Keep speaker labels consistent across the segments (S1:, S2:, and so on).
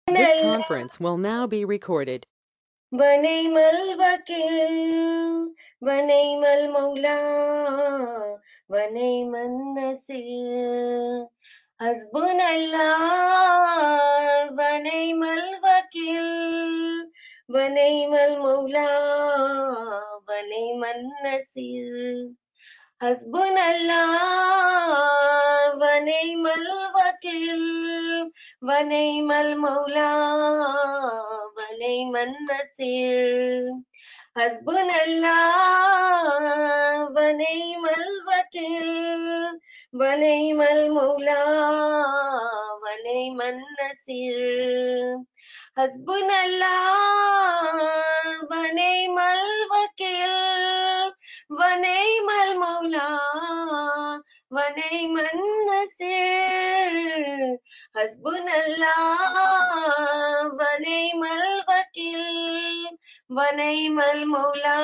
S1: This conference will now be recorded.
S2: ونعم الوكيل ونعم المولى ونعم النصير حسبنا الله ونعم الوكيل ونعم المولى ونعم النصير حسبنا الله ونعم الوكيل ونعم المولى ونعم النصير حسبنا الله ونعم الوكيل ونعم المولى ونعم النصير حسبنا الله ونعم الوكيل ونعم المولى ونعم النصير حسبنا الله ونعم الوكيل ونعم المولى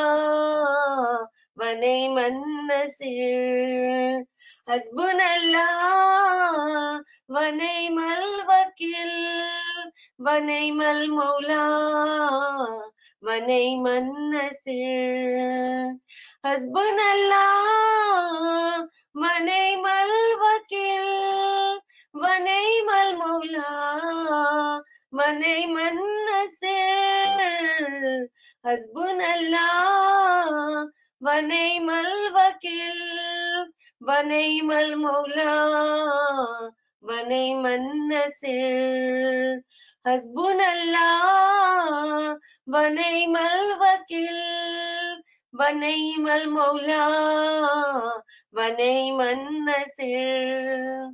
S2: ونعم النصير حسبنا الله ونعم الوكيل ونعم المولى ونعم النصير حسبنا الله ونعم الوكيل ونعم المولى ونعم النصير حسبنا الله ونعم الوكيل ونعم المولى ونعم النصير حسبنا الله ونعم الوكيل ونعم المولى ونعم النصير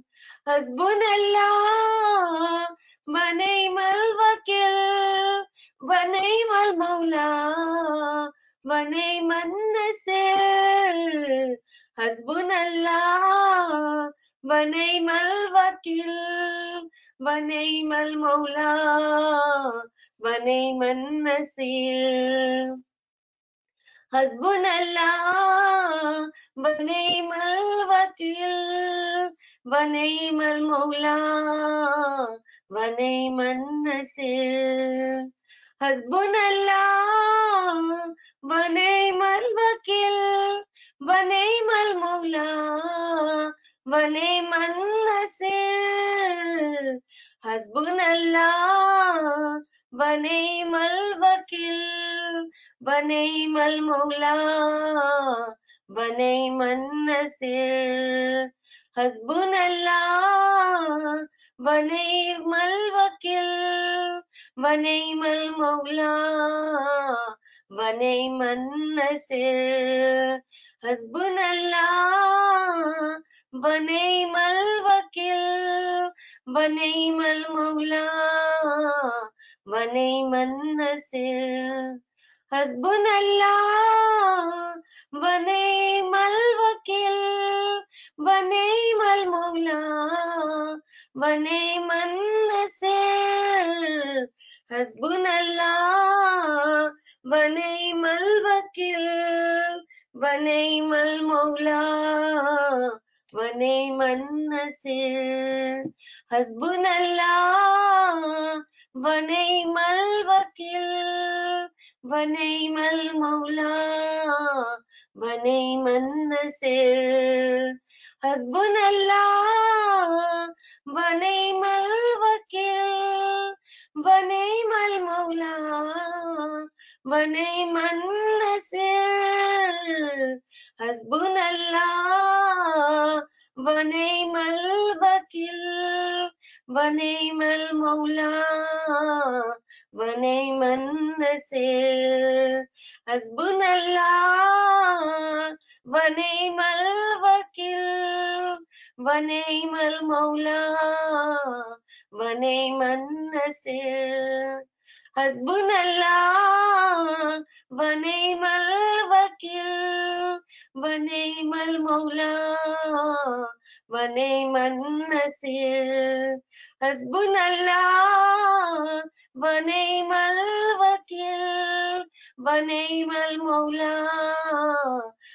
S2: حسبنا الله ونعم الوكيل ونعم المولى ونعم النصير حسبنا الله ونعم الوكيل ونعم المولى ونعم النصير حسبنا الله ونعم الوكيل ونعم المولى ونعم النصير حسبنا الله ونعم الوكيل ونعم المولى ونعم النصير حسبنا الله ونعم الوكيل ونعم المولى ونعم النصير حسبنا الله ونعم الوكيل ونعم المولى ونعم النصير حسبنا الله ونعم الوكيل ونعم المولى ونعم النصير حسبنا الله ونعم الوكيل ونعم المولى ونعم النصير حسبنا الله ونعم الوكيل ونعم المولى ونعم النصير حسبنا الله ونعم الوكيل ونعم المولى ونعم النصير حسبنا الله ونعم الوكيل ونعم المولى ونعم النصير حسبنا الله ونعم الوكيل ونعم المولى ونعم النصير حسبنا الله ونعم الوكيل ونعم المولى ونعم النصير حسبنا الله ونعم الوكيل ونعم المولى ونعم النصير حسبنا الله ونعم الوكيل ونعم المولى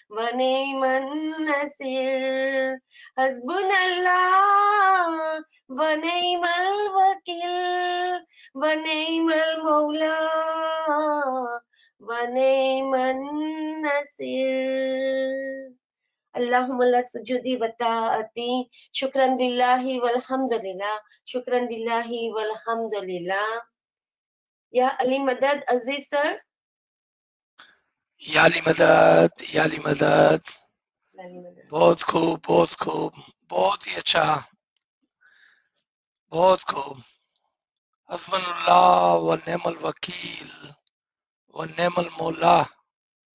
S2: ونعم النصير حسبنا الله ونعم الوكيل ونعم المولى ونعم النصير. اللهم لك سجودي وطاعتي شكرا لله والحمد لله شكرا لله والحمد لله. या अली मदद अजीज sir.
S3: या अली मदद, या अली मदद।
S2: अली मदद
S3: बहुत खूब, बहुत खूब, बहुत ही अच्छा, बहुत खूब। हस्बुल्लाह व निअमल वकील व निअमल मौला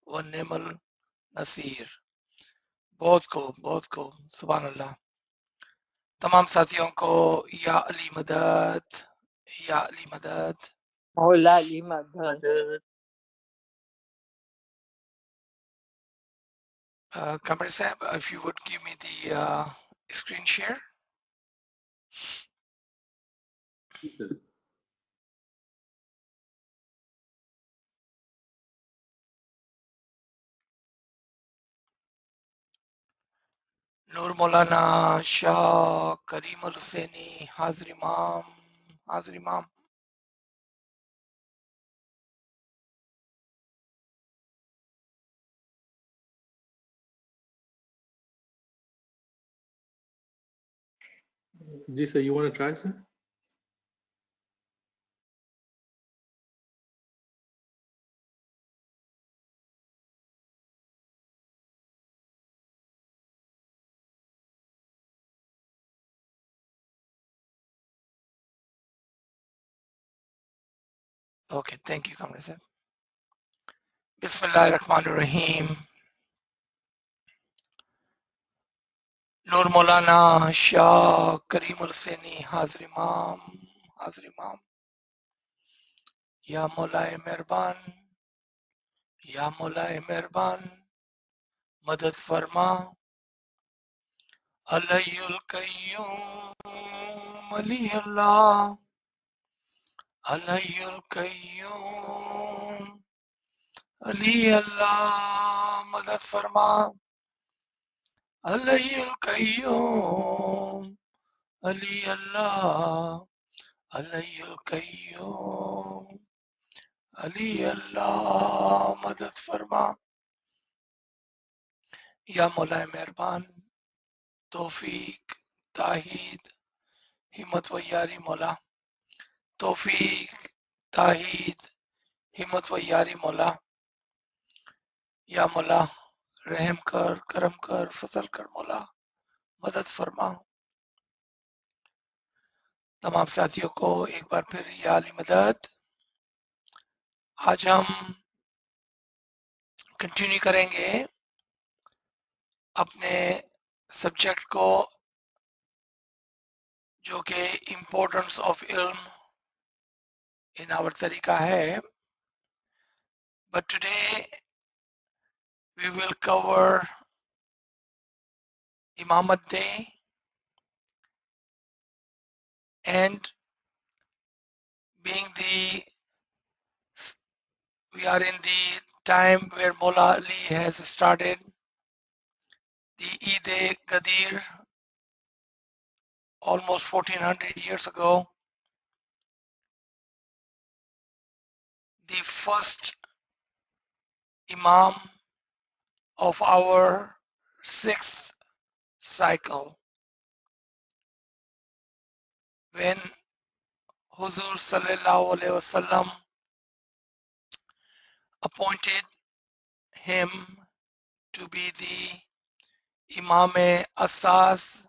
S3: व निअमल नसीर। बहुत खूब, बहुत खूब, सुभान अल्लाह। तमाम साथियों को या अली मदद, या अली मदद।
S4: मौला अली मदद।
S3: Kamar Sahib, if you would give me the screen share. नूर मौलाना शाह करीम अल हुसैनी हाजिर इमाम, हाजिर इमाम।
S5: जी sir, you want to try, sir?
S3: Okay, thank you, Kamar Sahib. बिस्मिल्लाहिर्रहमानिर्रहीम। नूर मौलाना शाह करीम अल हुसैनी हाजिर इमाम, हाजिर इमाम। या मौलाए मेहरबान, या मौलाए मेहरबान, मदद फरमा। अलय्युल कय्यूम अली अल्लाह, अलय्युल कय्यूम अली अल्लाह, मदद फरमा। अलय्युल कय्यूम अली अल्लाह, अलय्युल कय्यूम अली अल्लाह, मदद फरमा। या मौलाए मेहरबान, तौफीक, ताहीद, हिम्मत व यारी मौला। तौफीक, ताहीद, हिम्मत व यारी मौला। या मौला, रहम कर, करम कर, फजल कर मौला, मदद फरमा। तमाम साथियों को एक बार फिर या अली मदद। आज हम कंटिन्यू करेंगे अपने सब्जेक्ट को, जो कि इम्पोर्टेंस ऑफ इल्म इन आवर तरीका है। But today we will cover Imamat Day, and being we are in the time where Mola Ali has started the Eid-e-Gadir almost 1400 years ago. The first Imam of our sixth cycle, when Huzur Sallallahu Alaihi Wasallam appointed him to be the Imam-e-Asas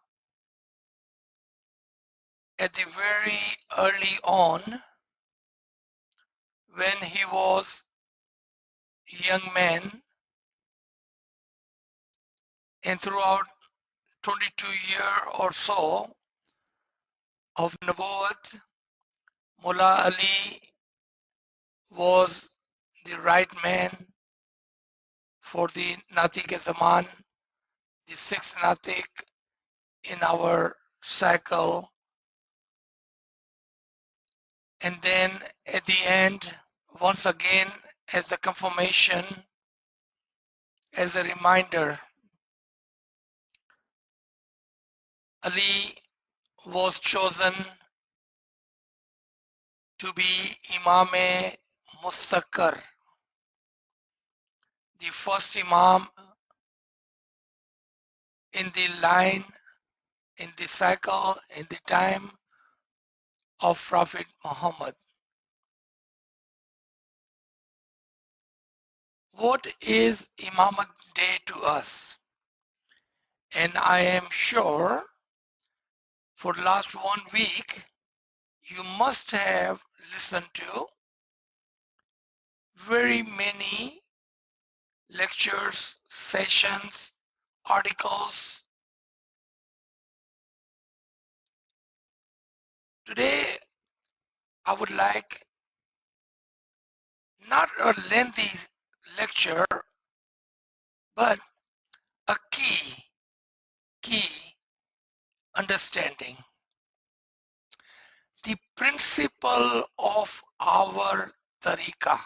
S3: at the very early on, when he was a young man, and throughout 22 years or so of Nabuwwat, Mullah Ali was the right man for the Natik-e-Zaman, the sixth Natik in our cycle. And then at the end, once again, as a confirmation, as a reminder, Ali was chosen to be Imam Musakkar, the first Imam in the line, in the cycle, in the time of Prophet Muhammad. What is Imamate Day to us? And I am sure for the last 1 week, you must have listened to very many lectures, sessions, articles. Today, I would like not a lengthy lecture, but a key understanding. The principle of our tariqah.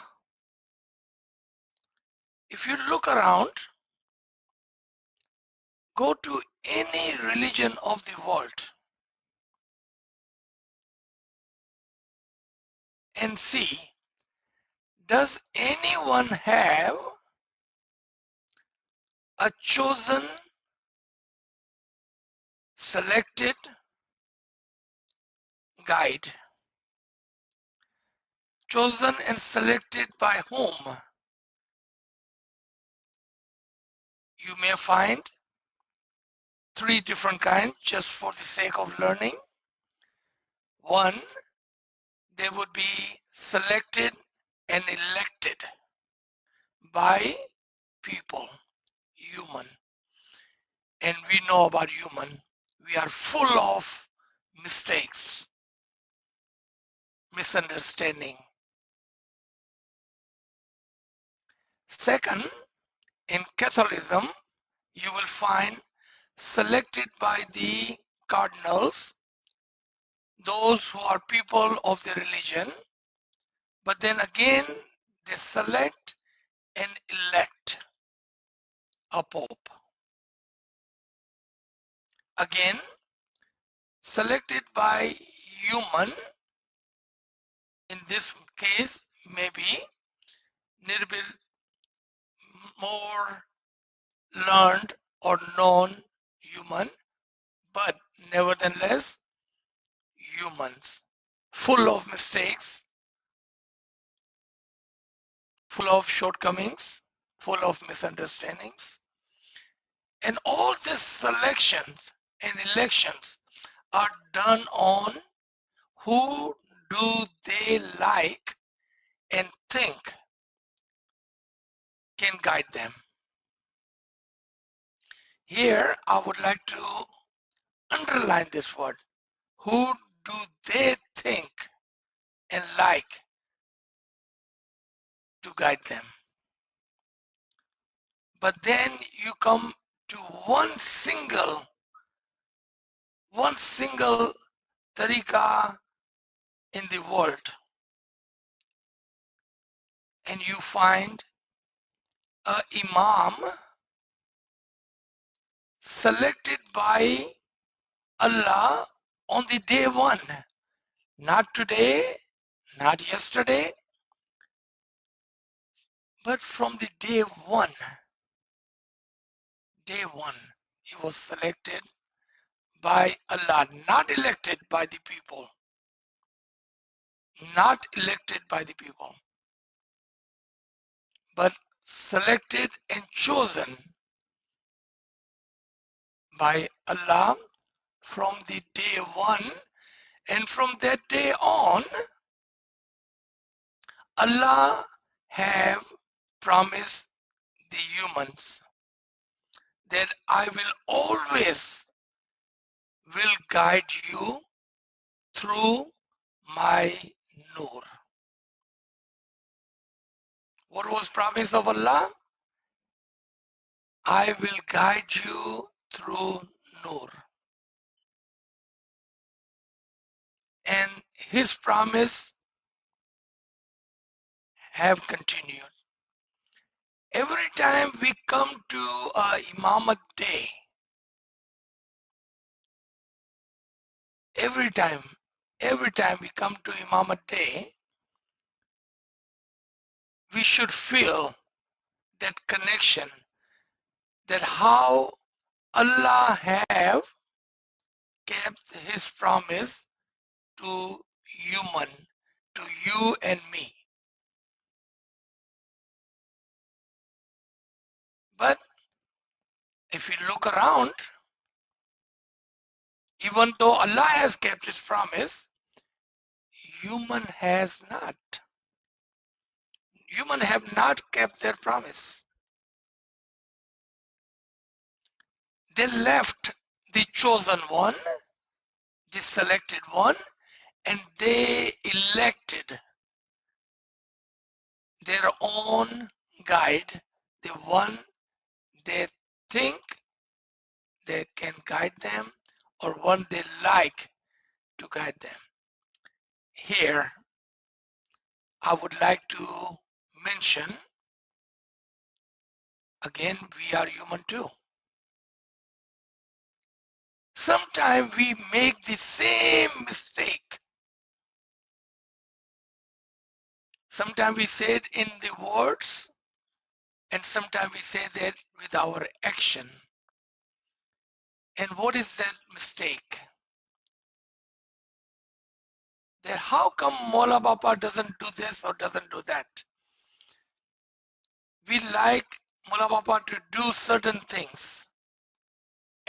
S3: If you look around, go to any religion of the world and see, does anyone have a chosen, selected guide? Chosen and selected by whom? You may find 3 different kinds just for the sake of learning. One, they would be selected and elected by people, human. And we know about human, we are full of mistakes, misunderstanding. Second, in Catholicism, you will find selected by the cardinals, those who are people of the religion, but then again, they select and elect a pope. Again, selected by human, in this case, maybe little bit more learned or known human, but nevertheless humans, full of mistakes, full of shortcomings, full of misunderstandings. And all these selections and elections are done on who do they like and think can guide them. Here I would like to underline this word. Who do they think and like to guide them? But then you come to one single tariqah in the world, and you find a imam selected by Allah on the day one, not today, not yesterday, but from the day one. Day one, he was selected by Allah, not elected by the people, not elected by the people, but selected and chosen by Allah from the day one. And from that day on, Allah have promised the humans that I will always will guide you through my nur. What was promise of Allah? I will guide you through nur. And his promise have continued. Every time we come to Imamat Day, every time every time we come to Imamat Day, we should feel that connection, that how Allah have kept his promise to human, to you and me. But if you look around, even though Allah has kept his promise, human has not. Human have not kept their promise. They left the chosen one, the selected one, and they elected their own guide, the one they think they can guide them or one they like to guide them. Here, I would like to mention again, we are human too. Sometimes we make the same mistake. Sometimes we say it in the words, and sometimes we say that with our action. And what is that mistake? That how come Mola Bapa doesn't do this or doesn't do that? We like Mola Bapa to do certain things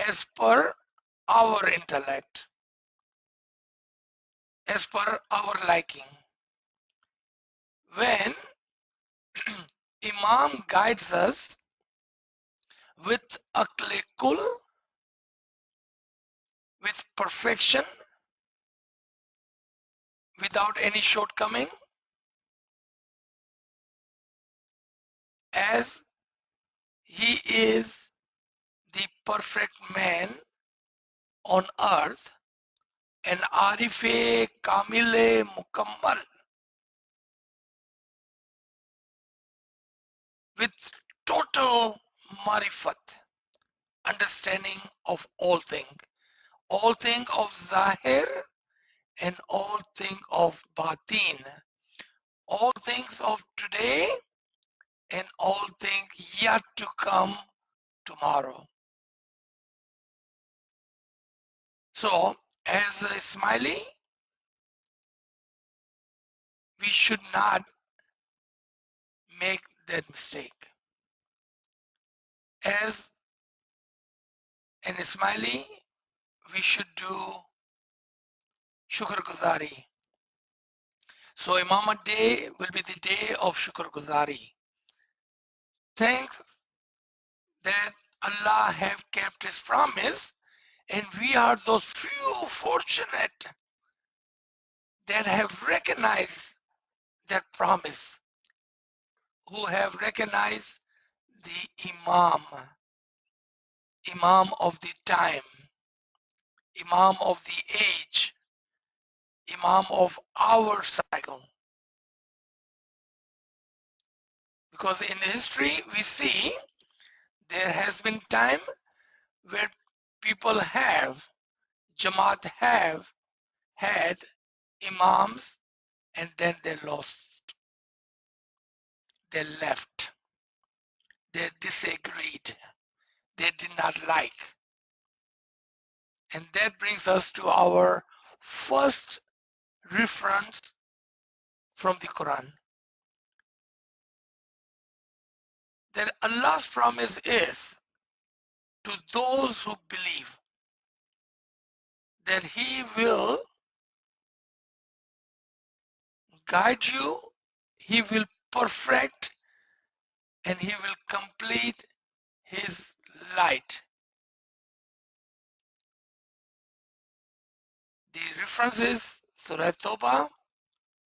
S3: as per our intellect, as per our liking. When Imam guides us with akle kul, with perfection, without any shortcoming, as he is the perfect man on earth, an arife kamile mukammal, with total marifat, understanding of all thing of zahir and all thing of batin, all things of today and all things yet to come tomorrow. So, as a Ismaili, we should not make that mistake. As an Ismaili, we should do Shukr Guzari. So Imamat Day will be the day of Shukr Guzari. Thanks that Allah have kept his promise, and we are those few fortunate that have recognized that promise, who have recognized the Imam of the time, Imam of the age, Imam of our cycle. Because in history we see there has been time where people have, Jamaat have had Imams and then they lost, they left, they disagreed, they did not like. And that brings us to our first reference from the Quran. That Allah's promise is to those who believe that He will guide you, He will perfect, and He will complete His light. The reference is Surah Tawbah,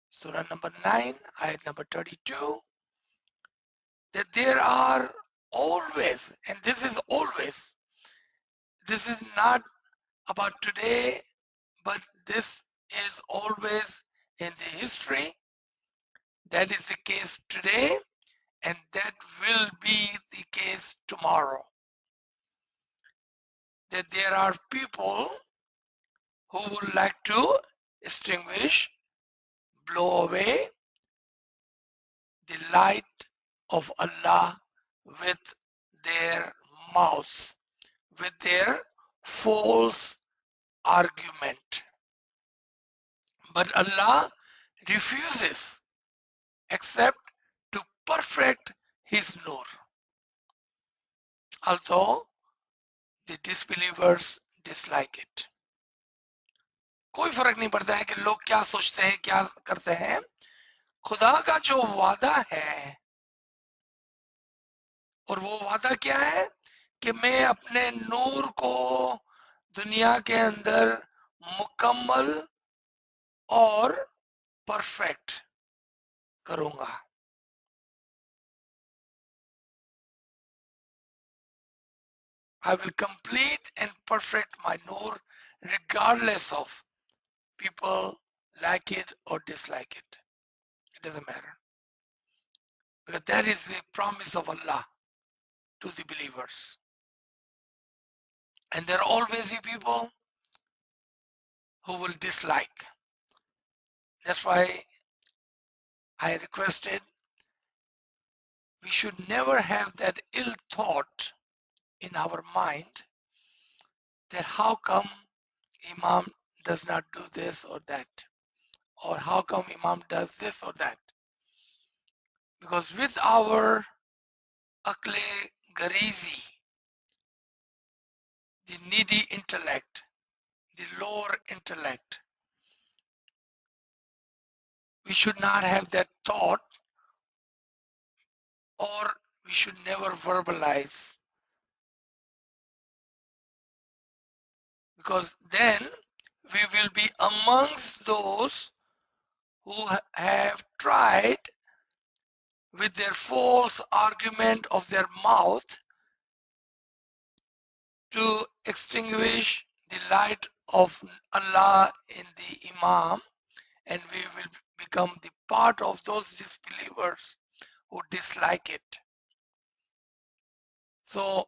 S3: Surah number 9, ayat number 32, that there are always, and this is always, this is not about today, but this is always in the history. That is the case today, and that will be the case tomorrow. That there are people who would like to extinguish, blow away the light of Allah with their mouths, with their false argument. But Allah refuses except to perfect His nur, although the disbelievers dislike it. कोई फर्क नहीं पड़ता है कि लोग क्या सोचते हैं, क्या करते हैं. खुदा का जो वादा है, और वो वादा क्या है कि मैं अपने नूर को दुनिया के अंदर मुकम्मल और परफेक्ट करूंगा. I will complete and perfect my nur regardless of people like it or dislike it. It doesn't matter. Because that is the promise of Allah to the believers. And there are always the people who will dislike. That's why I requested we should never have that ill thought in our mind that how come Imam does not do this or that, or how come Imam does this or that. Because with our akle garizi, the needy intellect, the lower intellect, we should not have that thought, or we should never verbalize, because then we will be amongst those who have tried with their false argument of their mouth to extinguish the light of Allah in the Imam, and we will become the part of those disbelievers who dislike it. So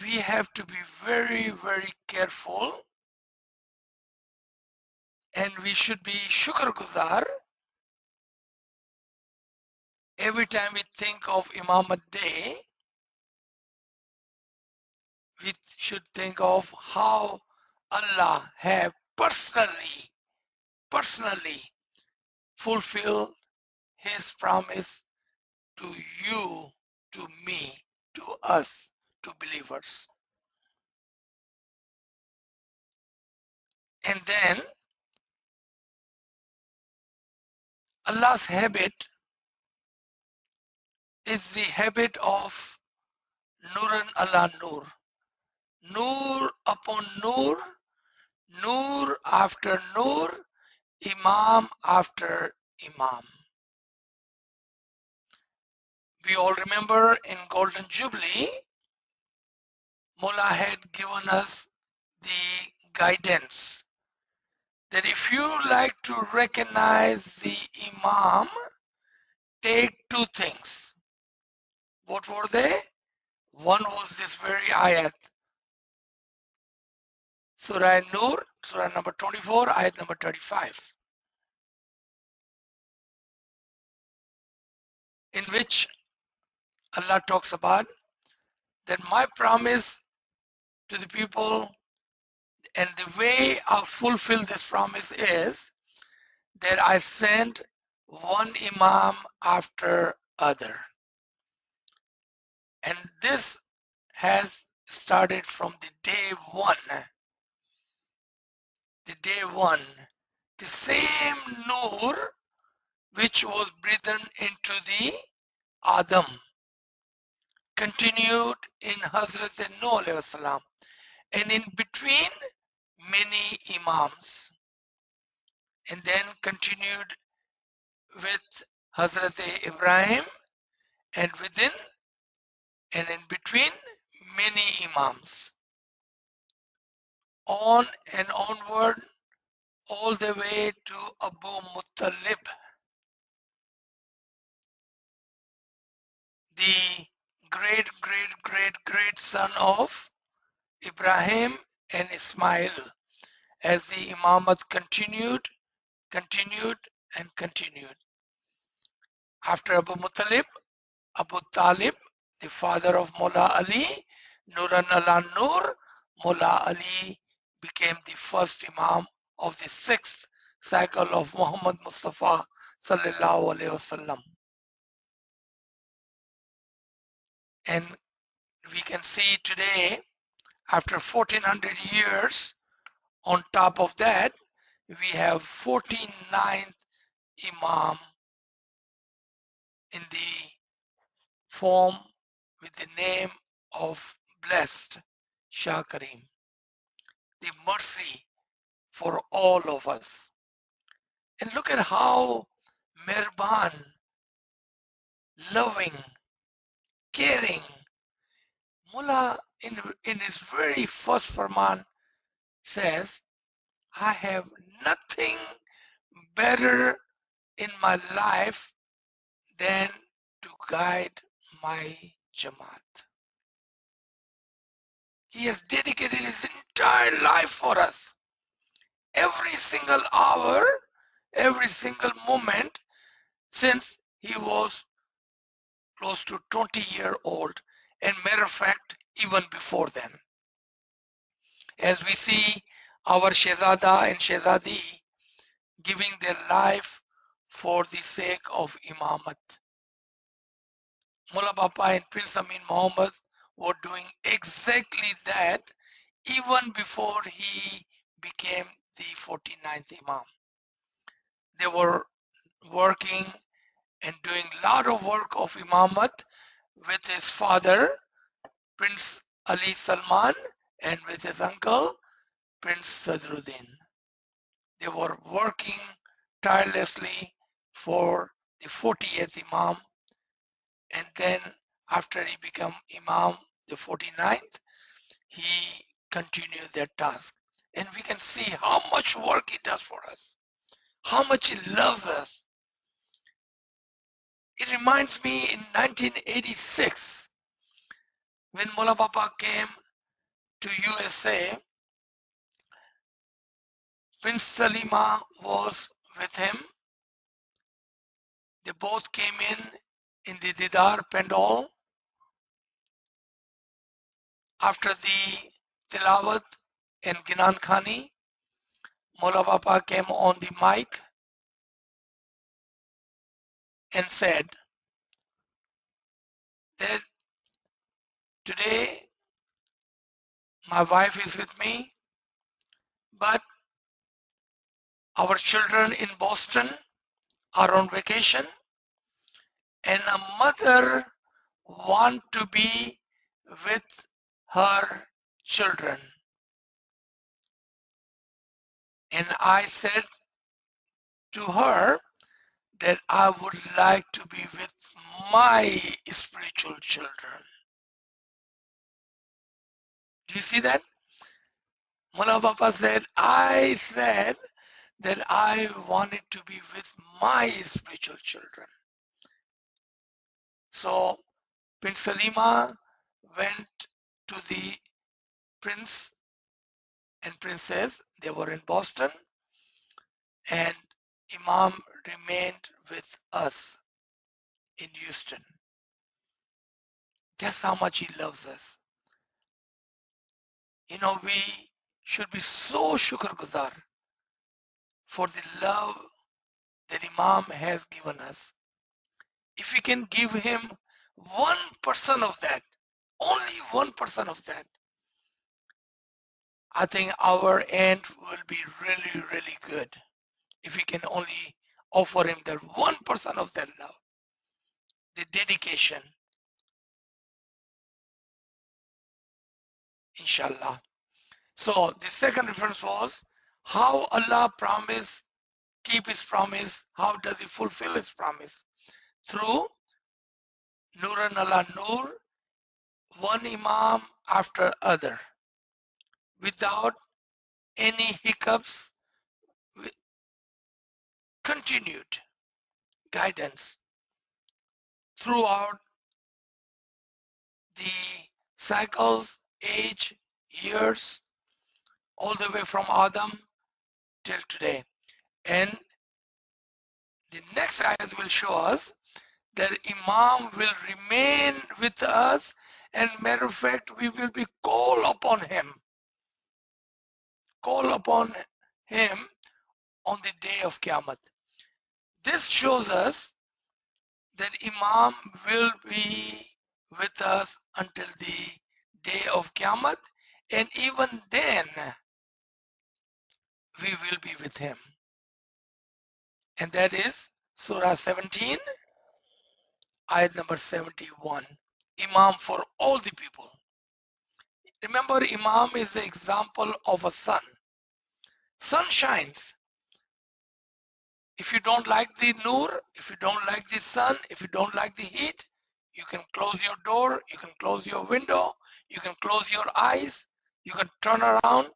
S3: we have to be very, very careful, and we should be shukr guzar every time we think of Imam al-Day. We should think of how Allah have personally fulfilled His promise to you, to me, to us, to believers. And then Allah's habit is the habit of Nuran ala Nur. Nur upon Nur, Nur after Nur, Imam after Imam. We all remember in Golden Jubilee, Mullah had given us the guidance that if you like to recognize the Imam, take two things. What were they? One was this very ayat, Surah Nur, Surah number 24, ayat number 35, in which Allah talks about that my promise to the people, and the way I fulfill this promise is that I send one Imam after other. And this has started from the day one. The day one, the same Nur which was breathed into the Adam continued in Hazrat Nuh alayhi salam, and in between many Imams, and then continued with Hazrat Ibrahim, and within and in between many Imams, on and onward all the way to Abu Muttalib, the great son of Ibrahim and Ismail, as the Imamat continued, and continued. After Abu Muttalib, Abu Talib, the father of Mullah Ali, Nuran ala Nur, Mullah Ali became the first Imam of the sixth cycle of Muhammad Mustafa sallallahu alaihi wasallam. And we can see today, after 1400 years, on top of that, we have 49th Imam in the form with the name of Blessed Shah Karim, the mercy for all of us. And look at how Mehban, loving, caring. Mullah in his very first Farman says, I have nothing better in my life than to guide my Jamaat. He has dedicated his entire life for us. Every single hour, every single moment since he was close to 20-year-old, and matter of fact, even before then. As we see our Shehzada and Shehzadi giving their life for the sake of Imamat. Mullah Bapa and Prince Amin Muhammad were doing exactly that even before he became the 49th Imam. They were working and doing a lot of work of Imamat with his father, Prince Ali Salman, and with his uncle, Prince Sadruddin. They were working tirelessly for the 40th Imam, and then after he became Imam, the 49th, he continued that task. And we can see how much work he does for us, how much he loves us. It reminds me in 1986, when Mullah Bapa came to USA, Prince Salima was with him. They both came in the Didar Pendal. After the Tilawat and Ginan Khani, Mullah Bapa came on the mic and said that today my wife is with me, but our children in Boston are on vacation, and a mother wants to be with her children. And I said to her that I would like to be with my spiritual children. Do you see that? Mullah Bapa said, I said that I wanted to be with my spiritual children. So Prince Salima went to the prince and princess. They were in Boston, and Imam remained with us in Houston. That's how much he loves us. You know, we should be so shukr guzar for the love that Imam has given us. If we can give him 1% of that, only 1% of that, I think our end will be really, really good. If we can only offer him that 1% of that love, the dedication, inshallah. So the second reference was how Allah keep his promise. How does he fulfill his promise? Through Nuran ala Nur, one Imam after other, without any hiccups, with continued guidance throughout the cycles, age, years, all the way from Adam till today. And the next ayat will show us that Imam will remain with us, and matter of fact, we will be called upon him on the day of Qiyamah. This shows us that Imam will be with us until the day of Qiyamah, and even then we will be with him. And that is Surah 17, ayat number 71. Imam for all the people. Remember, Imam is the example of a sun. Sun shines. If you don't like the nur, if you don't like the sun, if you don't like the heat, you can close your door, you can close your window, you can close your eyes, you can turn around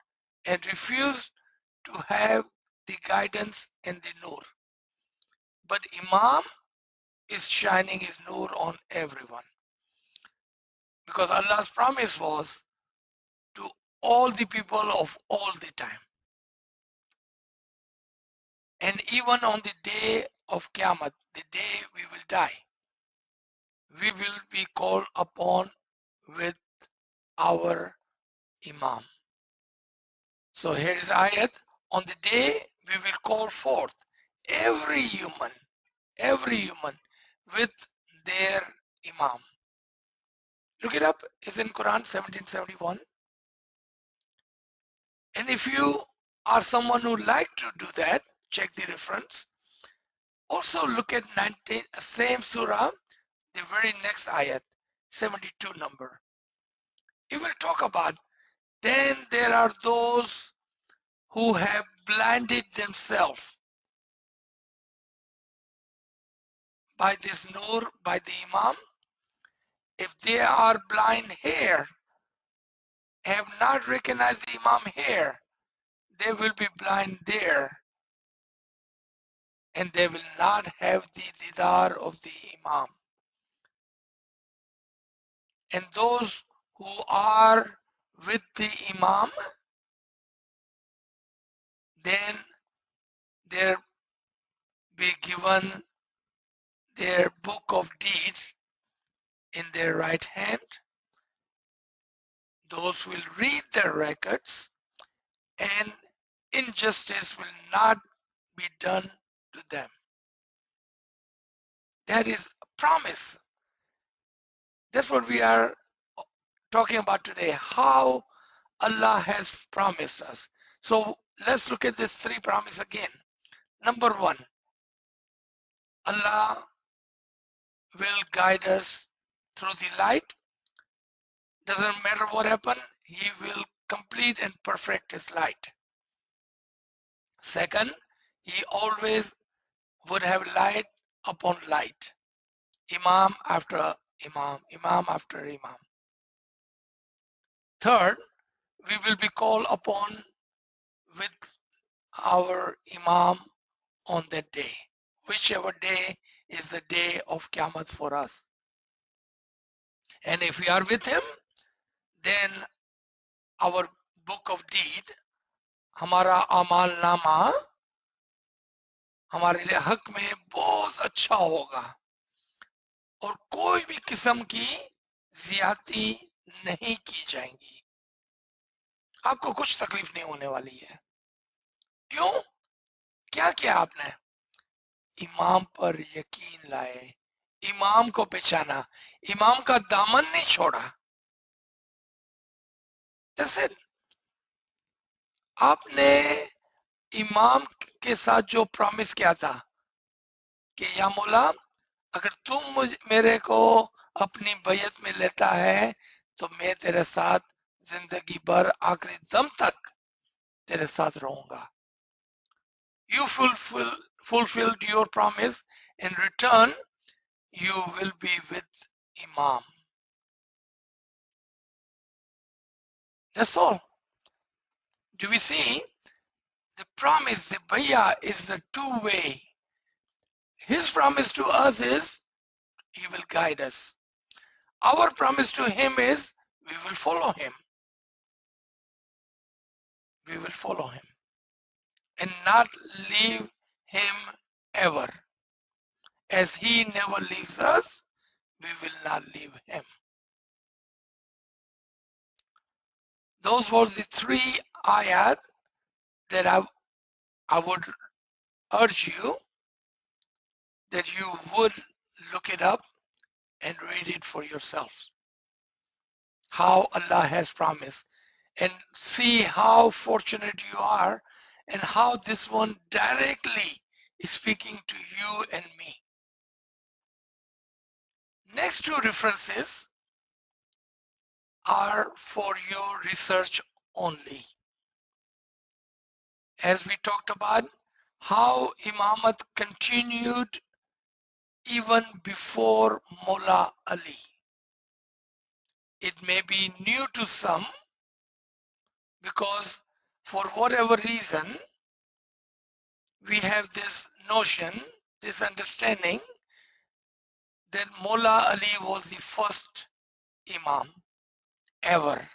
S3: and refuse to have the guidance and the nur. But Imam is shining his nur on everyone. Because Allah's promise was to all the people of all the time. And even on the day of Qiyamah, the day we will die, we will be called upon with our Imam. So here is ayat. On the day we will call forth every human with their Imam. Look it up. It's in Quran 1771. And if you are someone who like to do that, check the reference. Also look at 19, same surah, the very next ayat, 72 number. It will talk about, then there are those who have blinded themselves by this nur, by the Imam. If they are blind here, have not recognized the Imam here, they will be blind there, and they will not have the didar of the Imam. And those who are with the Imam, then they'll be given their book of deeds in their right hand. Those will read their records, and injustice will not be done to them. That is a promise. That's what we are talking about today, how Allah has promised us. So let's look at this three promise again. Number one, Allah will guide us through the light. Doesn't matter what happens, He will complete and perfect His light. Second, He always would have light upon light. Imam after Imam, Imam after Imam. Third, we will be called upon with our Imam on that day, whichever day is the day of Qiyamah for us. And if we are with him, then our book of deed, हमारा अमाल नामा हमारे लिए हक में बहुत अच्छा होगा और कोई भी किस्म की ज्यादती नहीं की जाएंगी. आपको कुछ तकलीफ नहीं होने वाली है. क्यों? क्या किया आपने? इमाम पर यकीन लाए, इमाम को पहचाना, इमाम का दामन नहीं छोड़ा. जैसे आपने इमाम के साथ जो प्रॉमिस किया था कि या मौला अगर तुम मेरे को अपनी बैयत में लेता है तो मैं तेरे साथ जिंदगी भर आखिरी दम तक तेरे साथ रहूंगा. You fulfilled your promise. In return, you will be with Imam. That's all. Do we see? The promise, the bayah is the two-way. His promise to us is, He will guide us. Our promise to Him is, we will follow Him. We will follow Him. and not leave him ever. As he never leaves us, we will not leave him. Those were the three ayat that I would urge you that you would look it up and read it for yourselves. How Allah has promised, and see how fortunate you are, and how this one directly is speaking to you and me. Next two references are for your research only. As we talked about how Imamat continued even before Mullah Ali. It may be new to some because for whatever reason we have this notion, this understanding that Mullah Ali was the first Imam ever.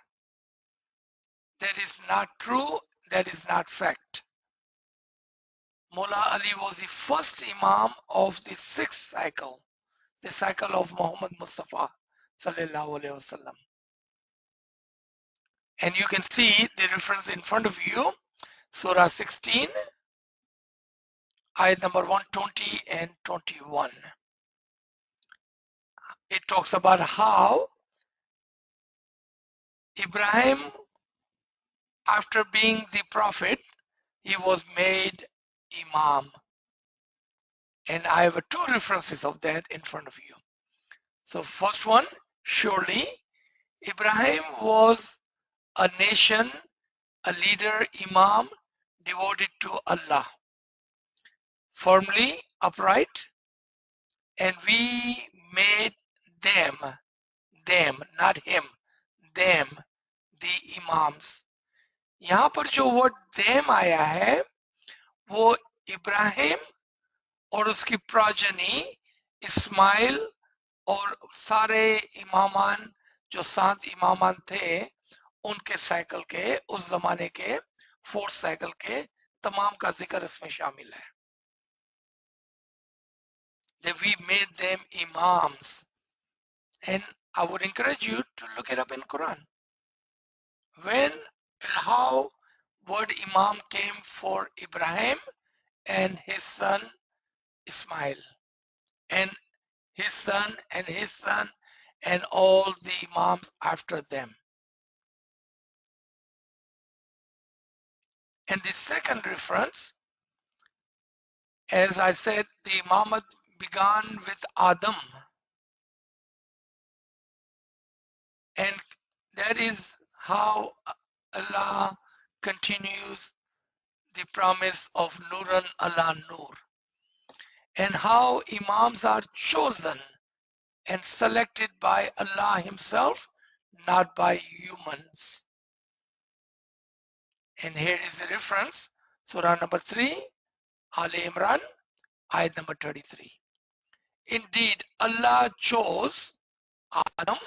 S3: That is not true, that is not fact. Mullah Ali was the first Imam of the sixth cycle, the cycle of Muhammad Mustafa sallallahu alaihi wasallam. And you can see the reference in front of you, Surah 16, ayat number 120 and 21. It talks about how Ibrahim, after being the prophet, he was made Imam. And I have two references of that in front of you. So first one, surely Ibrahim was a nation, a leader, Imam, devoted to Allah, firmly upright, and we made them, not him, them, the Imams. यहाँ पर जो word them आया है वो इब्राहिम और उसकी progeny Ismail और सारे इमामान जो 7 इमामान थे उनके साइकिल के उस जमाने के 4th साइकिल के तमाम का जिक्र इसमें शामिल है. That we made them imams, and I would encourage you to look it up in Quran. When and how word imam came for Ibrahim and his son Ismail, and his son and his son and all the imams after them. And the second reference, as I said, the imamat began with Adam, and that is how Allah continues the promise of Nuran ala Nur, and how imams are chosen and selected by Allah himself, not by humans. And here is the reference, Surah number 3, Al Imran, ayat number 33. Indeed, Allah chose Adam,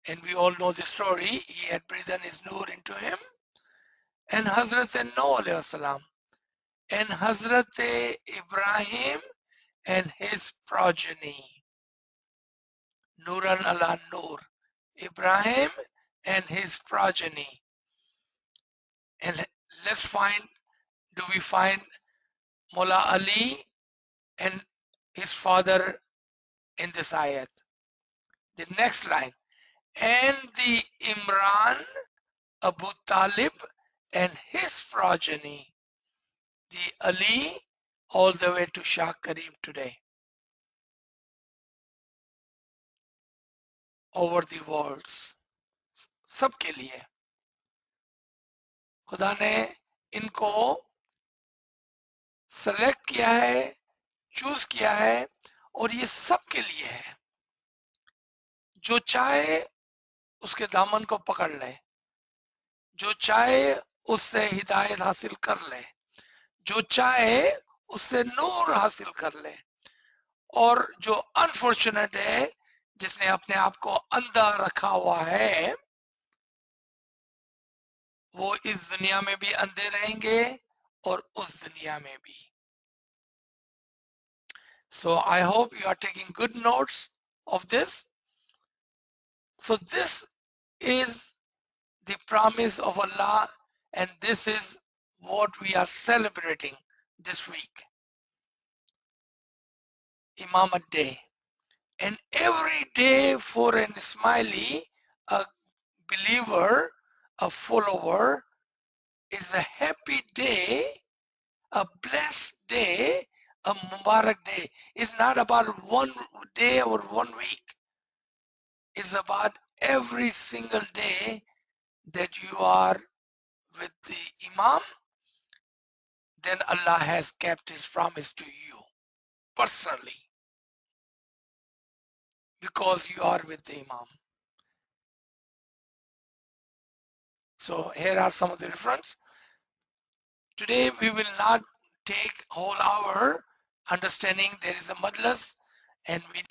S3: and we all know the story. He had breathed his nur into him, and Hazrat Nuh alayhi salam, and Hazrat Ibrahim and his progeny. Nuran ala Nur, Ibrahim and his progeny. And let's find, do we find Mullah Ali and his father in this ayat? The next line, and the Imran, Abu Talib and his progeny, the Ali all the way to Shah Karim today, over the worlds. सबके लिए खुदा ने इनको select किया है, choose किया है, और ये सबके लिए है. जो चाहे उसके दामन को पकड़ ले, जो चाहे उससे हिदायत हासिल कर ले, जो चाहे उससे नूर हासिल कर ले, और जो अनफॉर्चुनेट है, जिसने अपने आप को अंधा रखा हुआ है, वो इस दुनिया में भी अंधे रहेंगे और उस दुनिया में भी. So I hope you are taking good notes of this. So this is the promise of Allah, and this is what we are celebrating this week, Imamat Day. And every day for an Ismaili, a believer, a follower, is a happy day, a blessed day, a Mubarak day. It's not about one day or 1 week. It's about every single day that you are with the Imam, then Allah has kept His promise to you personally because you are with the Imam. So here are some of the reference. Today we will not take whole hour understanding there is a majlis and we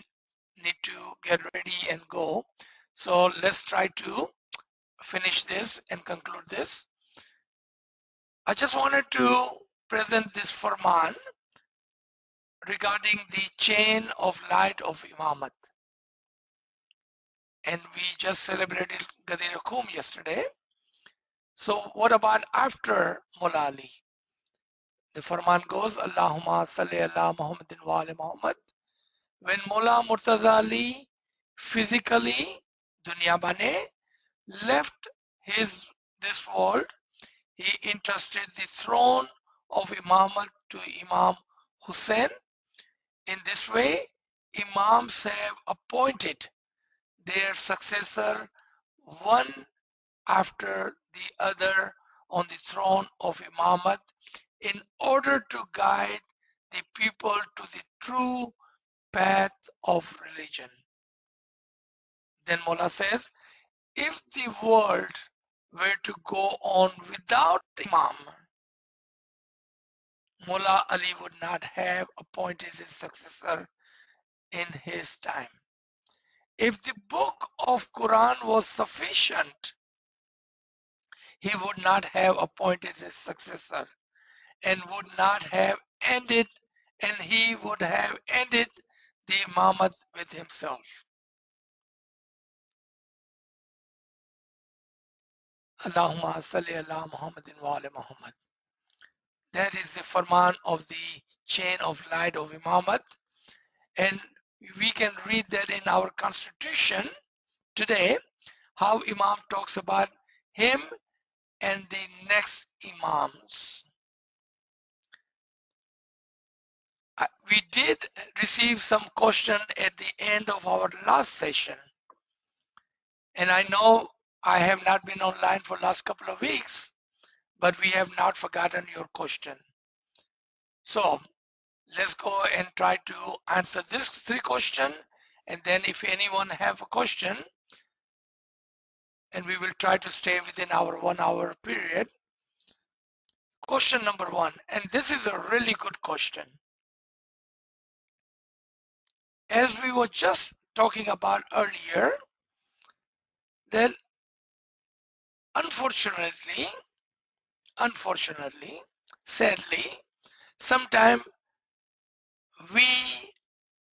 S3: need to get ready and go. So let's try to finish this and conclude this. I just wanted to present this Farman regarding the chain of light of Imamat. And we just celebrated Ghadir Qum yesterday. So what about after Mullah Ali? The Farman goes, Allahumma salli ala Muhammadin wa ali Muhammad. When Mullah Murtaza Ali physically, Dunya Bane, left this world, he entrusted the throne of Imamat to Imam Hussein. In this way, Imams have appointed their successor one after the other on the throne of Imamat in order to guide the people to the true path of religion. Then Mullah says, if the world were to go on without Imam, Mullah Ali would not have appointed his successor in his time. If the book of Quran was sufficient, he would not have appointed his successor and would not have ended, and he would have ended the imamat with himself. Allahumma salli ala Muhammadin wa ali Muhammad. That is the farman of the chain of light of imamat, and we can read that in our constitution today, how Imam talks about him and the next imams. We did receive some question at the end of our last session, and I know I have not been online for last couple of weeks, but we have not forgotten your question. So let's go and try to answer this 3 questions, and then if anyone have a question, and we will try to stay within our 1 hour period. Question number 1, and this is a really good question. As we were just talking about earlier, that unfortunately, sadly, sometimes we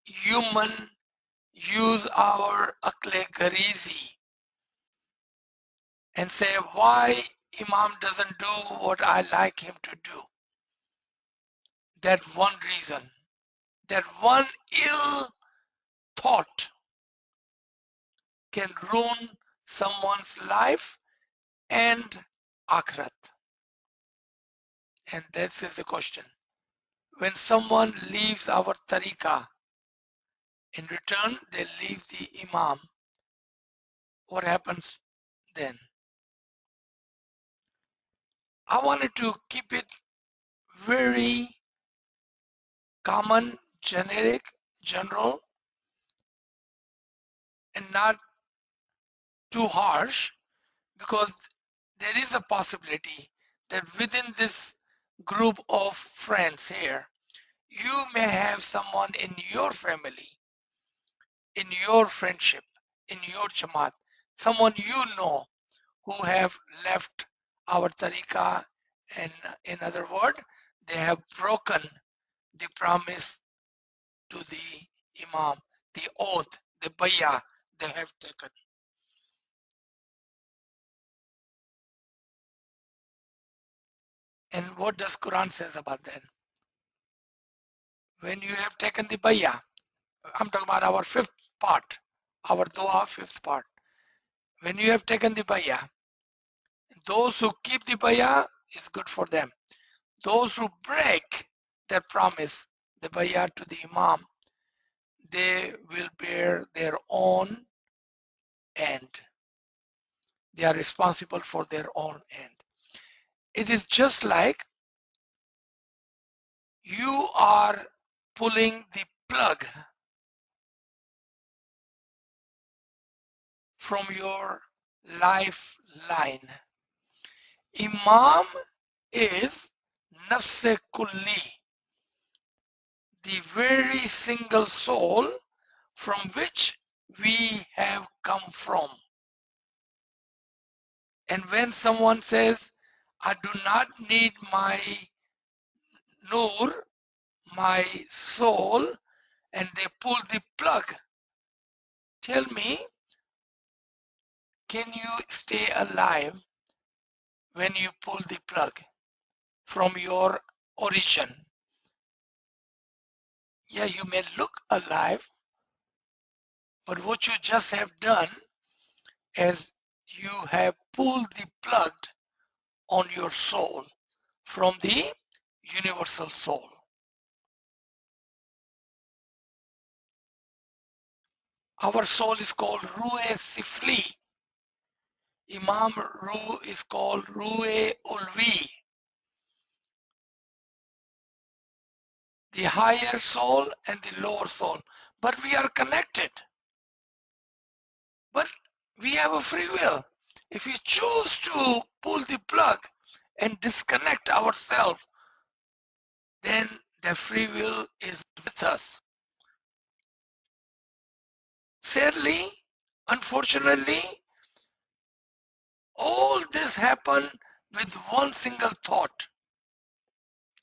S3: human use our akle garizi and say why Imam doesn't do what I like him to do. That one reason, that one ill thought can ruin someone's life and akhirat. And this is the question. When someone leaves our tariqah, in return they leave the Imam, what happens then? I wanted to keep it very common, generic, general, and not too harsh, because there is a possibility that within this group of friends here, you may have someone in your family, in your friendship, in your jamaat, someone you know who have left our tariqah And in other words, they have broken the promise to the Imam, the oath, the bayah they have taken. And what does Quran says about that? When you have taken the bayah, I'm talking about our fifth part, our dua fifth part. When you have taken the bayah, those who keep the bayah is good for them. Those who break their promise, the bayah to the Imam, they will bear their own end. They are responsible for their own end. It is just like you are pulling the plug from your lifeline. Imam is nafse kulli, the very single soul from which we have come from. And when someone says, I do not need my nur, my soul, and they pull the plug, tell me, can you stay alive when you pull the plug from your origin? Yeah, you may look alive, but what you just have done is you have pulled the plug on your soul from the universal soul. Our soul is called Ruhe Sifli. Imam Ruh is called Ruhe Ulvi, the higher soul and the lower soul. But we are connected. But we have a free will. If we choose to pull the plug and disconnect ourselves, then the free will is with us. Sadly, unfortunately, all this happened with one single thought.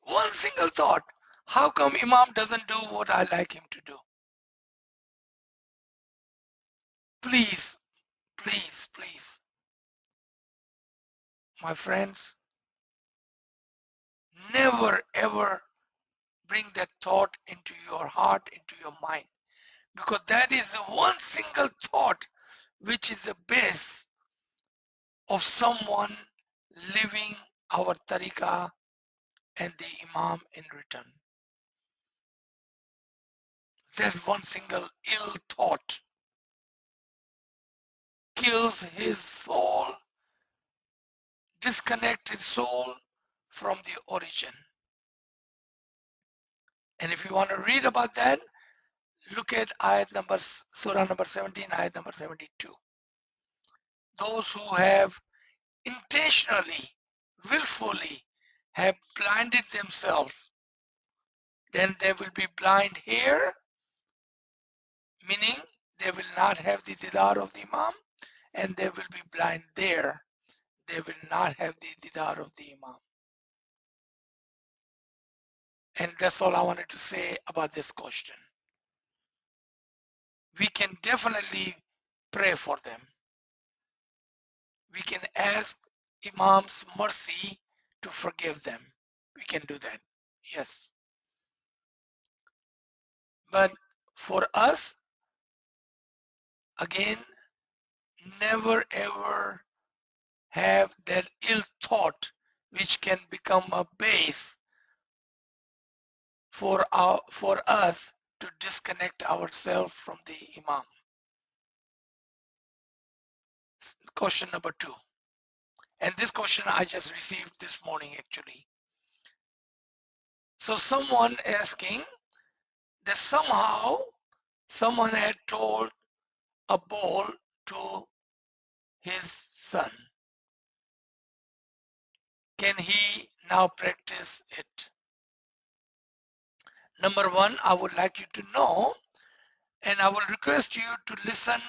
S3: One single thought. How come Imam doesn't do what I like him to do? Please, please, please, my friends, never ever bring that thought into your heart, into your mind, because that is the one single thought which is the base of someone living our tariqah and the Imam in return. That one single ill thought kills his soul, disconnects his soul from the origin. And if you want to read about that, look at Surah number 17, ayat number 72. Those who have intentionally, willfully have blinded themselves, then they will be blind here, meaning they will not have the didar of the Imam, and they will be blind there. They will not have the didar of the Imam. And that's all I wanted to say about this question. We can definitely pray for them. We can ask Imam's mercy to forgive them. We can do that. Yes. But for us, again, never ever have that ill thought which can become a base for us to disconnect ourselves from the Imam. Question number 2. And this question I just received this morning actually. So someone asking that somehow someone had told a ball to his son. Can he now practice it? Number 1, I would like you to know, and I will request you to listen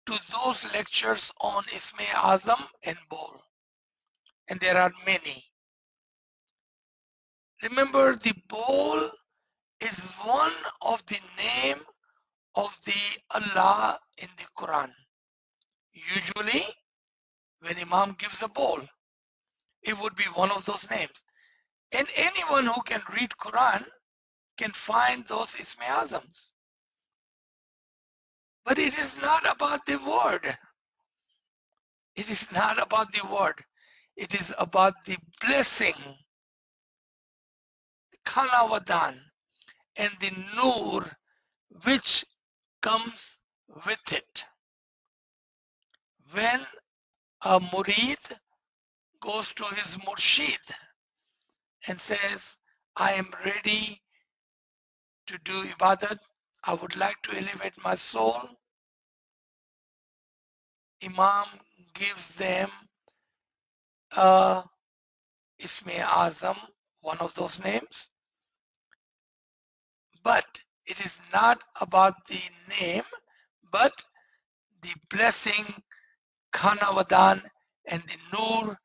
S3: to those lectures on Isme Azam and Bol. And there are many. Remember, the bowl is one of the name of the Allah in the Quran. Usually, when Imam gives a bowl, it would be one of those names. And anyone who can read Quran can find those Isme Azams. But it is not about the word. It is not about the word. It is about the blessing, Khanavadan, and the Nur which comes with it. When a murid goes to his murshid and says, I am ready to do ibadat, I would like to elevate my soul, Imam gives them a Isme Azam, one of those names, but it is not about the name, but the blessing, Khanavadan, and the Nur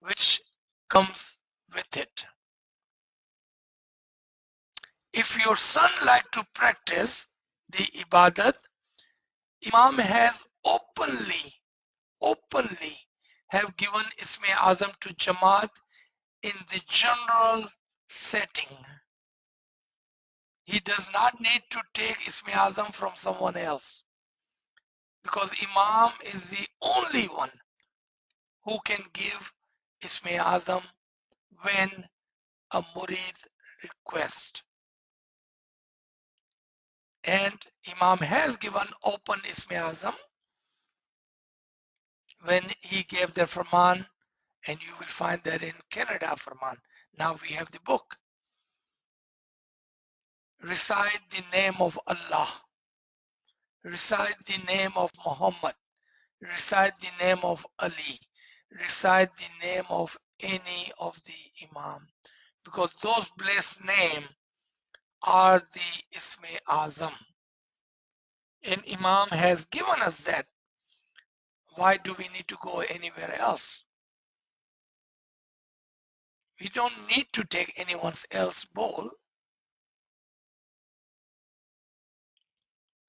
S3: which comes with it. If your son like to practice the ibadat, Imam has openly have given Isme Azam to Jamaat in the general setting. He does not need to take Isme Azam from someone else because Imam is the only one who can give Isme Azam when a murid requests. And Imam has given open Isme Azam when he gave the Farman, and you will find that in Canada Farman. Now we have the book. Recite the name of Allah. Recite the name of Muhammad. Recite the name of Ali. Recite the name of any of the Imam. Because those blessed names are the Isme Azam. And Imam has given us that. Why do we need to go anywhere else? We don't need to take anyone else's bowl.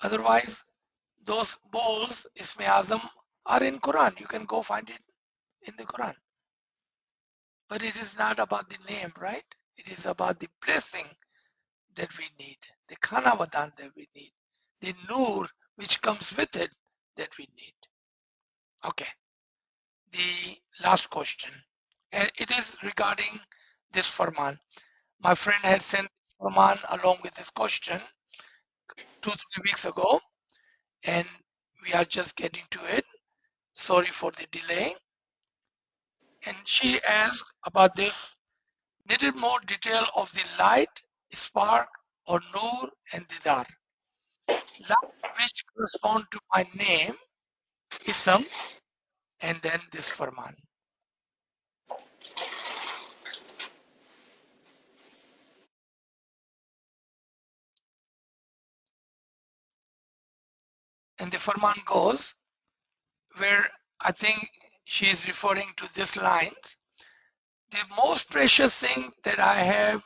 S3: Otherwise, those bowls, Isme Azam, are in Quran. You can go find it in the Quran. But it is not about the name, right? It is about the blessing that we need, the Khanavadan that we need, the Nur which comes with it that we need. Okay, the last question. And it is regarding this Farman. My friend had sent Farman along with this question 2-3 weeks ago, and we are just getting to it. Sorry for the delay. And she asked about this, needed more detail of the light, spark, or nur and didar. Light which correspond to my name, ism, and then this Farman. And the Farman goes where I think she is referring to this line. The most precious thing that I have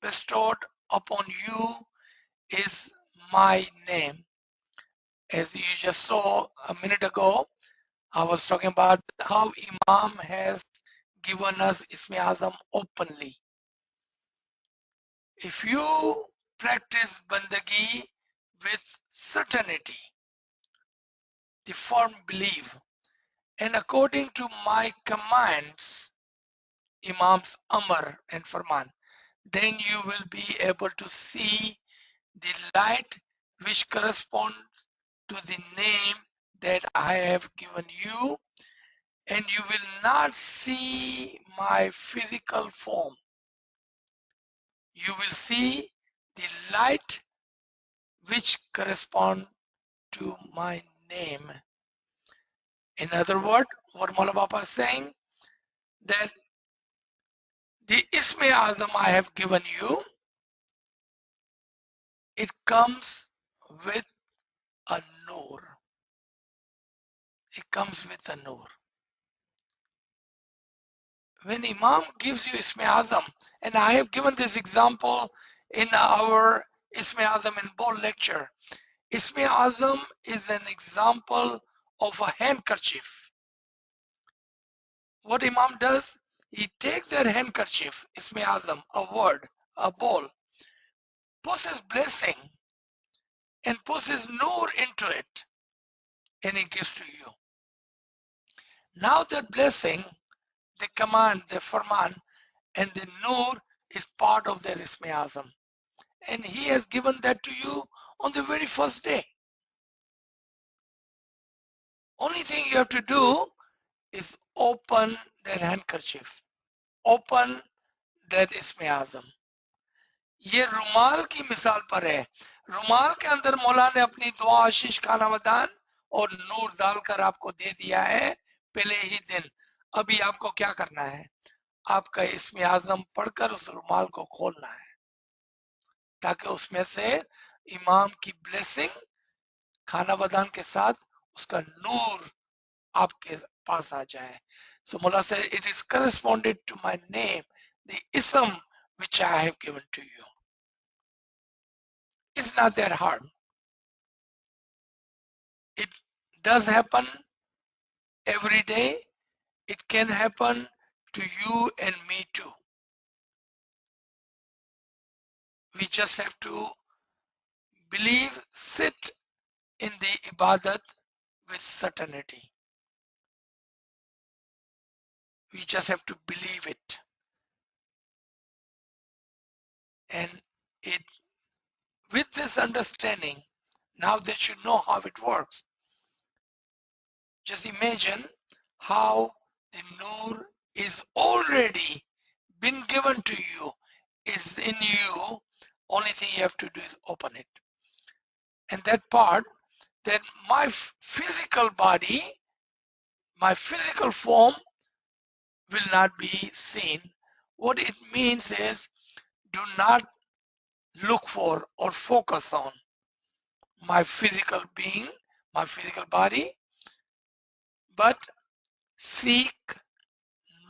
S3: bestowed upon you is my name. As you just saw a minute ago, I was talking about how Imam has given us Isme Azam openly. If you practice Bandagi with certainty, the firm belief, and according to my commands, Imam's Amr and Farman, then you will be able to see the light which corresponds to the name that I have given you, and you will not see my physical form. You will see the light which corresponds to my name. In other words, what Maula Bapa is saying, that the Isme Azam I have given you, it comes with a Nur. It comes with a Nur. when Imam gives you Isme Azam, and I have given this example in our Isme Azam in bold lecture. Isme Azam is an example of a handkerchief. What Imam does, he takes that handkerchief, Isme Azam, a word, a bowl, puts his blessing and puts his nur into it, and he gives to you. Now that blessing, the command, the farman, and the nur is part of their Isme Azam. And he has given that to you on the very first day. Only thing you have to do is open that handkerchief, open that Isme Azam. ये रुमाल की मिसाल पर है. रुमाल के अंदर मौला ने अपनी दुआ, आशीष, खाना वदान और नूर डालकर आपको दे दिया है पहले ही दिन. अभी आपको क्या करना है? आपका इसमें आजम पढ़कर उस रुमाल को खोलना है ताकि उसमें से इमाम की ब्लेसिंग खाना वदान के साथ उसका नूर आपके पास आ जाए. So Mullah said, it is corresponded to my name, the ism which I have given to you. It's not that hard. It does happen every day. It can happen to you and me too. We just have to believe, sit in the ibadat with certainty. We just have to believe it. And it, with this understanding, now they should know how it works. Just imagine how the nur is already been given to you, is in you. Only thing you have to do is open it. And that part, that my physical body, my physical form will not be seen. What it means is, do not look for or focus on my physical being, my physical body, but seek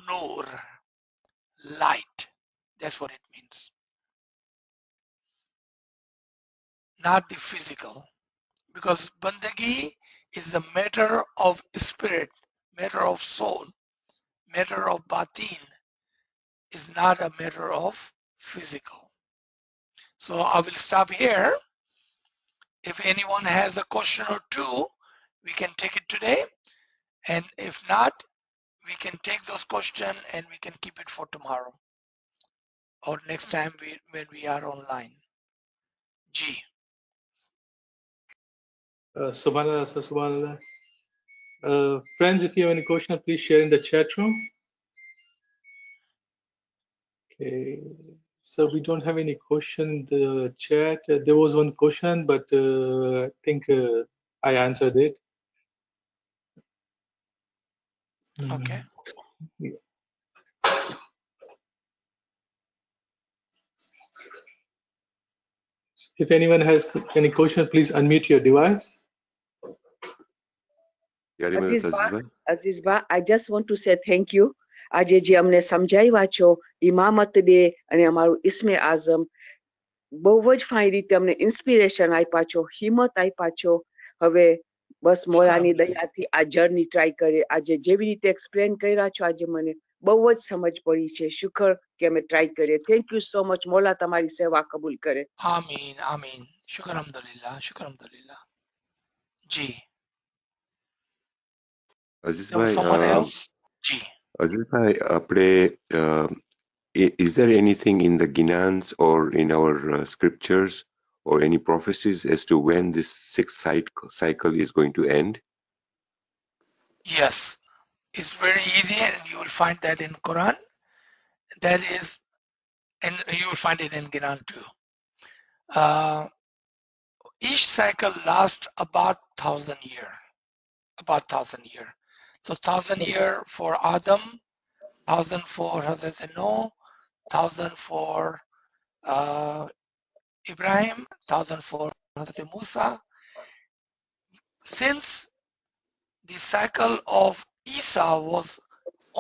S3: nur, light. That's what it means. Not the physical. Because bandagi is the matter of spirit, matter of soul, matter of batin, is not a matter of physical. So I will stop here. If anyone has a question or two, we can take it today. And if not, we can take those questions and we can keep it for tomorrow or next time when we are online. G.
S5: Subhanallah, sir, Subhanallah. Friends, if you have any question, please share in the chat room. Okay, so we don't have any question in the chat. There was one question, but I think I answered it.
S3: Okay.
S5: Yeah. If anyone has any question, please unmute your device.
S4: Azizba, I just want to say thank you. આજે જે અમને સમજાવ્યા છો ઇમામત day અને અમારું ઇસ્મે આઝમ બહુ જ fine રીતે અમને ઇન્સ્પિરેશન આપ્યા છો, હિંમત આપ્યા છો. હવે બસ મોલાની દયાથી આ જર્ની ટ્રાય કરે. આજે જેવી રીતે એક્સપ્લેન કર્યા છો, આજે મને બહુ જ સમજ પડી છે. શુક્ર કે અમે ટ્રાય કરીએ. Thank you so much. મોલા તમારી સેવા કબૂલ કરે.
S3: Ameen, Ameen. Shukr alhamdulillah, Shukr alhamdulillah. G.
S6: Aziz
S3: There was someone else? G.
S6: Aziz bhai, is there anything in the Ginans or in our scriptures or any prophecies as to when this sixth cycle is going to end?
S3: Yes, it's very easy and you will find that in Quran. That is, and you will find it in Quran too. Each cycle lasts about 1,000 years. About 1,000 years. So 1,000 years for Adam, 1,000 for Hazrat Noah, 1,000 for Ibrahim, 1,000 for Hazrat Musa. Since the cycle of Isa was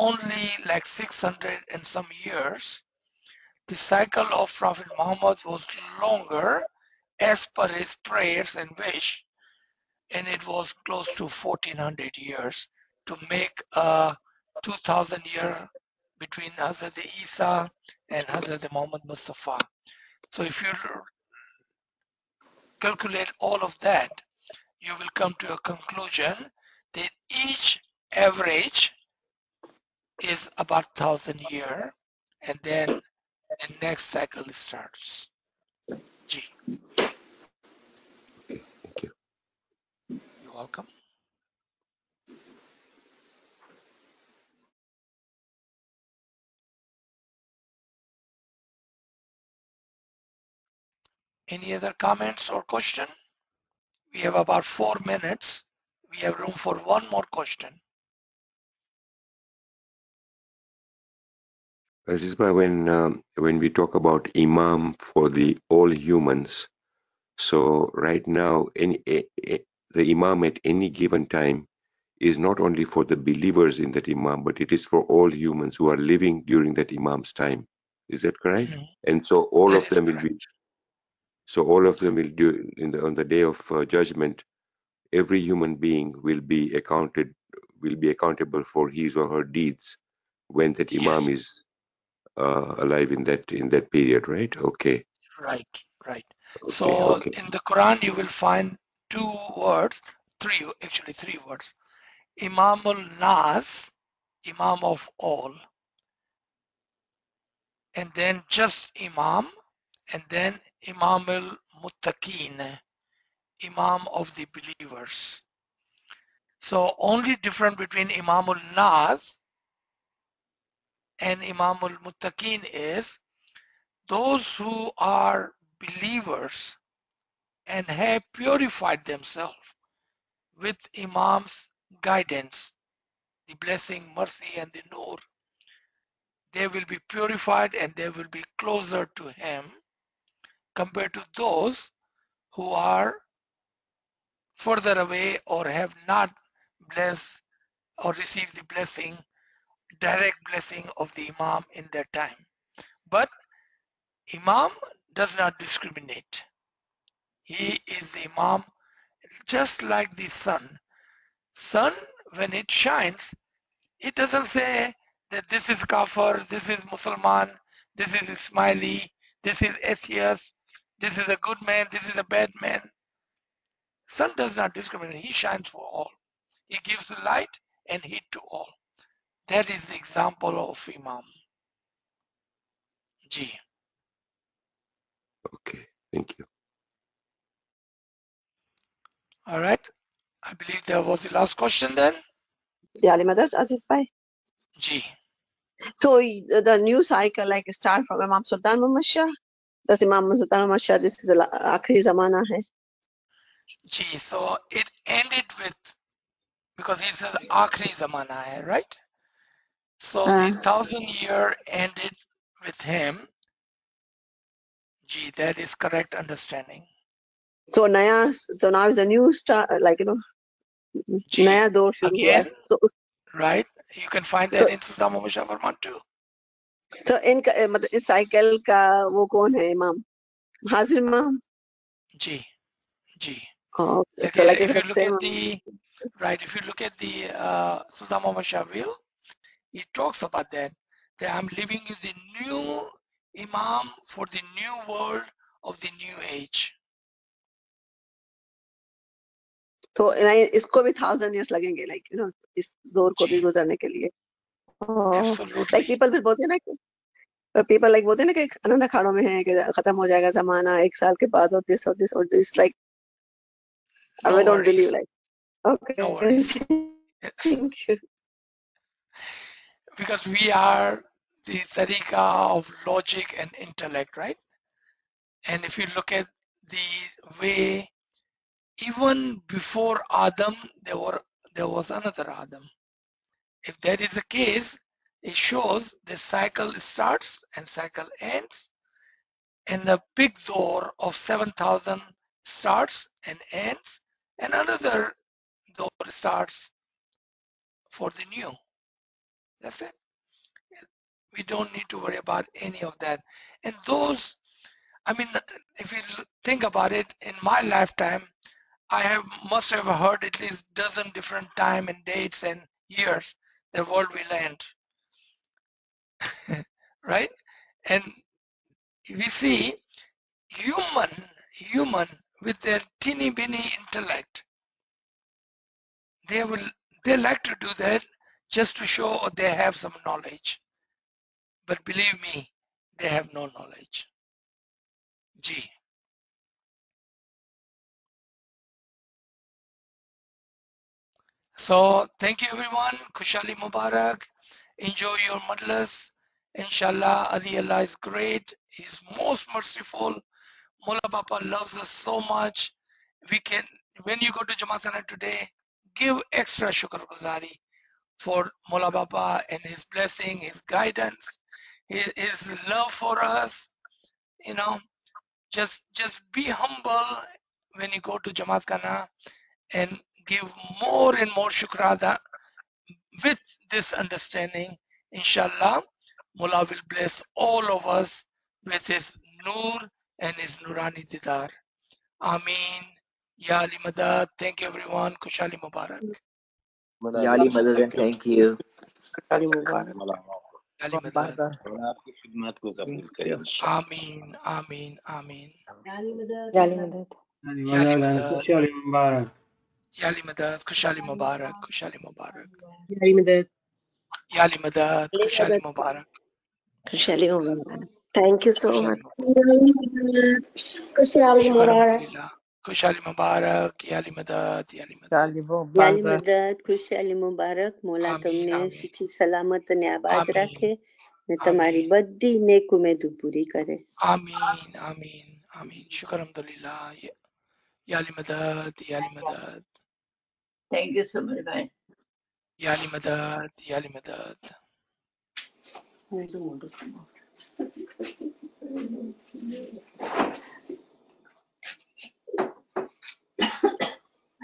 S3: only like 600 and some years. The cycle of Prophet Muhammad was longer as per his prayers and wish, and it was close to 1400 years to make a 2000 year between Hazrat Isa and Hazrat Muhammad Mustafa. So if you calculate all of that, you will come to a conclusion that each average is about 1000 year, and then the next cycle starts. G.
S6: Okay, thank you.
S3: You're welcome. Any other comments or question? We have about 4 minutes. We have room for one more question.
S6: This is why when we talk about Imam for the all humans, so right now the Imam at any given time is not only for the believers in that Imam, but it is for all humans who are living during that Imam's time. Is that correct? And so all
S3: That
S6: of
S3: is
S6: them will
S3: correct.
S6: be. So all of them will do on the day of judgment. Every human being will be accountable for his or her deeds when that
S3: Yes,
S6: Imam is alive in that period, right? Okay,
S3: right, right.
S6: okay,
S3: So
S6: okay.
S3: in the Quran, you will find three words. Imamul Nas, Imam of all, and then just Imam, and then Imamul Muttaqin, Imam of the believers. So only difference between Imamul Nas and Imamul Muttaqin is those who are believers and have purified themselves with Imam's guidance, the blessing, mercy, and the nur. They will be purified and they will be closer to him compared to those who are further away or have not blessed or received the blessing, direct blessing of the Imam in their time. But Imam does not discriminate. He is the Imam just like the sun. Sun, when it shines, it doesn't say that this is Kafir, this is Musliman, this is Ismaili, this is atheist, this is a good man, this is a bad man. Sun does not discriminate. He shines for all. He gives the light and heat to all. That is the example of Imam. G.
S6: Okay, thank you.
S3: All right. I believe that was the last question then.
S7: Yeah, Madad, Aziz bhai.
S3: G.
S7: So the new cycle like start from Imam Sultan Muhammad Shah. Does Imam Sultan Muhammad Shah, this is the आखिरी zamana hai.
S3: G. So it ended with, because he says Akhri Zamana hai, right? So the 1000 year ended with him. G. That is correct understanding.
S7: So naya, so now is a new start, like
S3: G.
S7: naya door shuru hua
S3: Again,
S7: hai. So
S3: right? You can find that in Sultan Muhammad Shah Farman too.
S7: so मतलब इस cycle का वो कौन है Imam? Hazir Imam?
S3: G. G.
S7: Oh,
S3: Like
S7: so like it's
S3: if
S7: the
S3: you look
S7: same.
S3: at the right, if you look at the Sultan Muhammad Shah will, he talks about that I'm leaving you the new Imam for the new world of the new age.
S7: तो इसको भी 1000 years लगेंगे, like इस दौर को भी
S3: जी,
S7: गुजरने के लिए. Oh,
S3: absolutely.
S7: like people फिर बोलते हैं ना कि people like बोलते हैं ना कि आनंद अखाड़ों में है कि खत्म हो जाएगा जमाना 1 साल के बाद और this like
S3: No
S7: I don't believe
S3: worries.
S7: like okay.
S3: No worries.
S7: Thank you.
S3: Because we are the tariqa of logic and intellect, right? And if you look at the way, even before Adam, there was another Adam. If that is the case, it shows the cycle starts and cycle ends, and the big door of 7,000 starts and ends, and another door starts for the new. That's it. We don't need to worry about any of that. And those, I mean, if you think about it, in my lifetime, must have heard at least dozen different time and dates and years the world will end, right? And we see human with their teeny binny intellect, they like to do that just to show they have some knowledge. But believe me, they have no knowledge. Gee. So thank you everyone. Kushali Mubarak. Enjoy your madlas. Inshallah, Ali Allah is great. He's most merciful. Mullah Papa loves us so much. We can, when you go to Jamaat today, give extra shukr guzari for Mullah Papa and his blessing, his guidance, his love for us. You know, just be humble when you go to Jamaat Khana and give more and more shukrada with this understanding. Inshallah, Mullah will bless all of us with his nur and his nurani didar. Ameen. Ya Ali Madad. Thank you everyone. Kushali Mubarak.
S8: Ya Ali Madad, and thank you.
S7: Ali Mubarak.
S3: Ali Madad.
S9: आपकी खिदमत को कबूल करे इंशाअल्लाह
S3: Ameen. Ameen. Ameen.
S10: Yali Madad.
S3: Ya Ali Madad.
S11: Kushali Mubarak.
S3: Ya Ali Madad. Kushali Mubarak. Kushali Mubarak.
S10: Yali Madad.
S3: Ya Ali Madad. Kushali Mubarak.
S7: Kushali Mubarak. Thank you so
S3: Kushali
S7: much.
S3: Mubarak.
S2: Kushali
S3: Shukr
S2: Mubarak.
S3: alhamdulillah. Kushali Mubarak. Ya Ali Madad. Ya Ali Madad.
S7: याली मदद खुशहाली मुबारक मोला
S3: Ameen.
S7: તમને
S3: Ameen.
S7: સુખી સલામત અને આબાદ
S3: Ameen.
S7: રાખે ને તમારી
S3: Ameen.
S7: બધી નેક ઉમેદો પૂરી કરે.
S3: Ameen. Ameen. Ameen. Shukr alhamdulillah. Ya Ali Madad. Ya Ali Madad.
S10: Thank you so much, bye.
S3: Ya Ali Madad. Ya Ali Madad.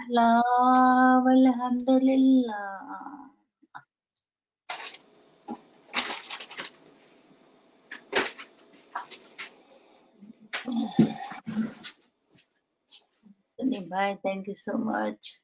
S10: Allah, alhamdulillah. Sunny, bye. Thank you so much.